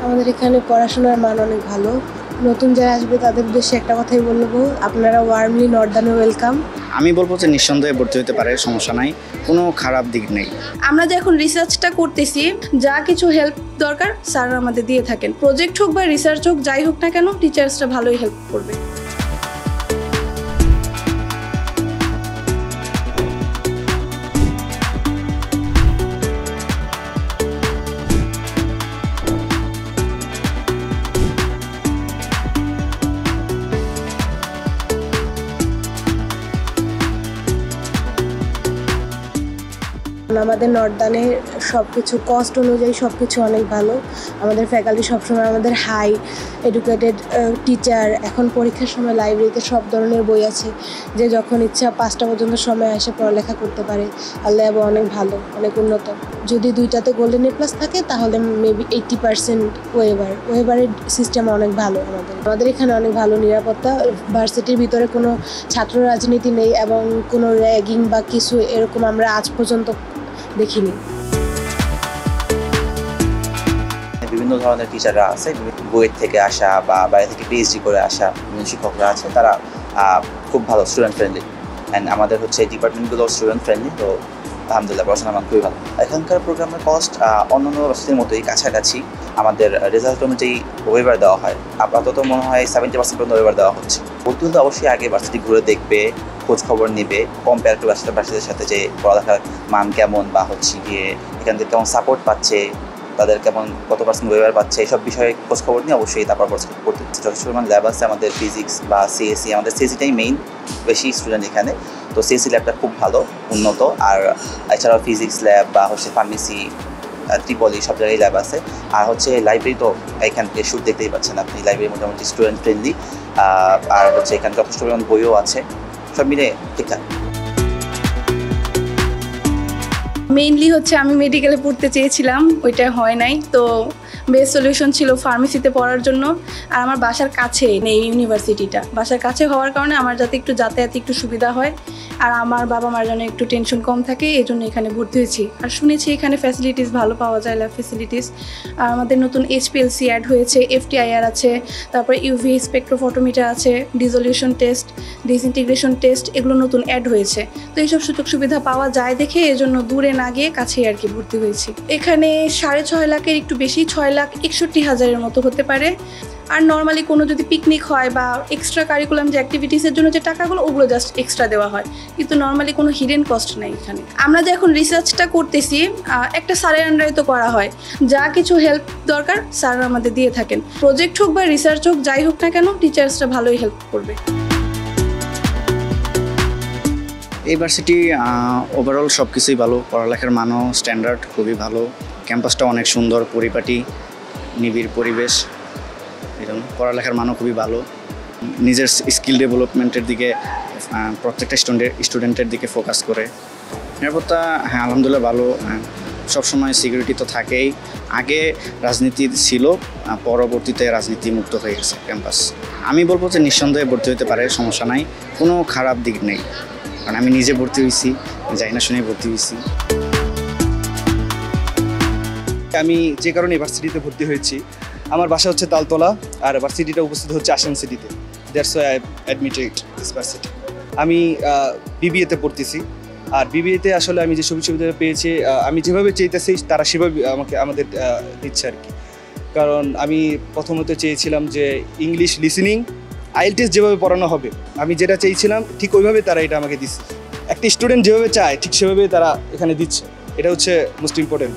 আমাদের এখানে পড়াশোনার মান অনেক ভালো। নতুন যারা আসবে তাদের উদ্দেশ্যে একটা কথাই বলবো, আপনারা ওয়ার্মলি নর্দানে ওয়েলকাম। আমি বলবো যে নিঃসন্দেহে ভর্তি হতে পারে, সমস্যা নাই, কোনো খারাপ দিক নেই। আমরা যে এখন রিসার্চটা করতেছি, যা কিছু হেল্প দরকার স্যার আমাদের দিয়ে থাকেন। প্রজেক্ট হোক বা রিসার্চ হোক, যাই হোক না কেন, টিচার্সরা ভালোই হেল্প করবে। আমাদের নর্দানে সব কিছু কস্ট অনুযায়ী সব কিছু অনেক ভালো। আমাদের ফ্যাকাল্টি সবসময় আমাদের হাই এডুকেটেড টিচার। এখন পরীক্ষার সময় লাইব্রেরিতে সব ধরনের বই আছে, যে যখন ইচ্ছা 5টা পর্যন্ত সময় এসে পড়ালেখা করতে পারে। আর ল্যাবও অনেক ভালো, অনেক উন্নত। যদি 2টাতে গোল্ডেন এ প্লাস থাকে তাহলে মেবি 80% ওয়েবারের সিস্টেম অনেক ভালো। আমাদের এখানে অনেক ভালো নিরাপত্তা। ভার্সিটির ভিতরে কোনো ছাত্র রাজনীতি নেই এবং কোনো র্যাগিং বা কিছু এরকম আমরা আজ পর্যন্ত দেখিনি। বিভিন্ন ধরনের টিচাররা আছে, বুয়েট থেকে আসা বা বাইরে থেকে পিএইচডি করে আসা শিক্ষকরা আছে, তারা খুব ভালো, স্টুডেন্ট ফ্রেন্ডলি। অ্যান্ড আমাদের হচ্ছে ডিপার্টমেন্টগুলো স্টুডেন্ট ফ্রেন্ডলি, তো আলহামদুলিল্লাহ পড়াশোনা আমার খুবই ভালো। এখানকার প্রোগ্রামের কস্ট অন্যান্য ভার্সিটির মতোই কাছাকাছি। আমাদের রেজাল্ট অনুযায়ী ওয়েবার দেওয়া হয়, আপাতত মনে হয় 70% পর্যন্ত ওয়েবার দেওয়া হচ্ছে। ভর্তি হলে অবশ্যই আগে ভার্সিটি ঘুরে দেখবে, খোঁজ খবর নেবে, কম্পেয়ার করে ভার্সিটির সাথে যে পড়ালেখার মান কেমন বা হচ্ছে গিয়ে এখান থেকে কেমন সাপোর্ট পাচ্ছে, তাদের কেমন কত পার্সেন্ট ওয়েবার পাচ্ছে, এইসব বিষয়ে খোঁজ খবর নিয়ে অবশ্যই তারপর পড়তে হচ্ছে। যথেষ্ট পরিমাণ ল্যাব আছে আমাদের, ফিজিক্স বা সিএসসি, আমাদের সিএসসিটাই মেইন, বেশি স্টুডেন্ট এখানে। তো সিএসসি ল্যাবটা খুব ভালো, উন্নত। আর এছাড়াও ফিজিক্স ল্যাব বা হচ্ছে ফার্মেসি, ট্রিপলি সব জায়গায় ল্যাব আছে। আর হচ্ছে লাইব্রেরি তো এখান থেকে শুট দেখতেই পাচ্ছেন আপনি, লাইব্রেরি মোটামুটি স্টুডেন্ট ফ্রেন্ডলি। আর হচ্ছে এখানে যথেষ্ট পরিমাণ বইও আছে, সব মিলে ঠিকঠাক। মেইনলি হচ্ছে আমি মেডিকেলে পড়তে চেয়েছিলাম, ওইটা হয় নাই। তো বেস্ট সলিউশন ছিল ফার্মেসিতে পড়ার জন্য। আর আমার বাসার কাছে নেই ইউনিভার্সিটিটা, বাসার কাছে হওয়ার কারণে আমার যাতে একটু যাতায়াতে একটু সুবিধা হয় আর আমার বাবা মার জন্য একটু টেনশন কম থাকে, এই জন্য এখানে ভর্তি হয়েছি। আর শুনেছি এখানে ফ্যাসিলিটিস ভালো পাওয়া যায়, ল্যাব ফ্যাসিলিটিস। আর আমাদের নতুন HPLC অ্যাড হয়েছে, FTIR আছে, তারপরে UV স্পেকট্রোফটোমিটার আছে, ডিসলিউশন টেস্ট, ডিসইন্টিগ্রেশন টেস্ট, এগুলো নতুন অ্যাড হয়েছে। তো এইসব সুযোগ সুবিধা পাওয়া যায় দেখে এজন্য দূরে না গিয়ে কাছেই আর কি ভর্তি হয়েছি। এখানে 6.5 লাখের একটু বেশি, 6,61,000-এর মতো হতে পারে। আর নর্মালি কোনো যদি পিকনিক হয় বা এক্সট্রা কারিকুলাম যে অ্যাক্টিভিটিসের জন্য যে টাকাগুলো, ওগুলো জাস্ট এক্সট্রা দেওয়া হয়, কিন্তু নর্মালি কোনো হিডেন কস্ট নেই এখানে। আমরা যে এখন রিসার্চটা করতেছি, একটা স্যারের আন্ডারে তো করা হয়, যা কিছু হেল্প দরকার স্যার আমাদের দিয়ে থাকেন। প্রজেক্ট হোক বা রিসার্চ হোক, যাই হোক না কেন, টিচার্সরা ভালোই হেল্প করবে। এই ভার্সিটি ওভারঅল সব কিছুই ভালো, পড়ালেখার মানও স্ট্যান্ডার্ড খুবই ভালো, ক্যাম্পাসটা অনেক সুন্দর, পরিপাটি, নিবিড় পরিবেশ, এরকম পড়ালেখার মানও খুবই ভালো। নিজের স্কিল ডেভেলপমেন্টের দিকে প্রত্যেকটা স্টুডেন্টের দিকে ফোকাস করে। নিরাপত্তা হ্যাঁ আলহামদুলিল্লাহ ভালো, সবসময় সিকিউরিটি তো থাকেই। আগে রাজনীতি ছিল, পরবর্তীতে রাজনীতি মুক্ত হয়ে গেছে ক্যাম্পাস। আমি বলবো যে নিঃসন্দেহে ভর্তি হতে পারে, সমস্যা নাই, কোনো খারাপ দিক নেই। কারণ আমি নিজে ভর্তি হয়েছি, যাই না শুনে ভর্তি হয়েছি। আমি যে কারণে ভার্সিটিতে ভর্তি হয়েছি, আমার বাসা হচ্ছে তালতলা, আর ভার্সিটিটা উপস্থিত হচ্ছে আসাম সিটিতে। That's why I admitted this varsity. আমি বিবিএতে পড়তেছি, আর বিবিএতে আসলে আমি যে সুযোগ সুবিধা পেয়েছি, আমি যেভাবে চাইতেছি তারা সেভাবে আমাদের দিচ্ছে আর কি। কারণ আমি প্রথমত চেয়েছিলাম যে ইংলিশ লিসেনিং IELTS যেভাবে পড়ানো হবে, আমি যেটা চেয়েছিলাম ঠিক ওইভাবে তারা এটা আমাকে দিচ্ছে। একটা স্টুডেন্ট যেভাবে চায় ঠিক সেভাবে তারা এখানে দিচ্ছে, এটা হচ্ছে মোস্ট ইম্পর্টেন্ট।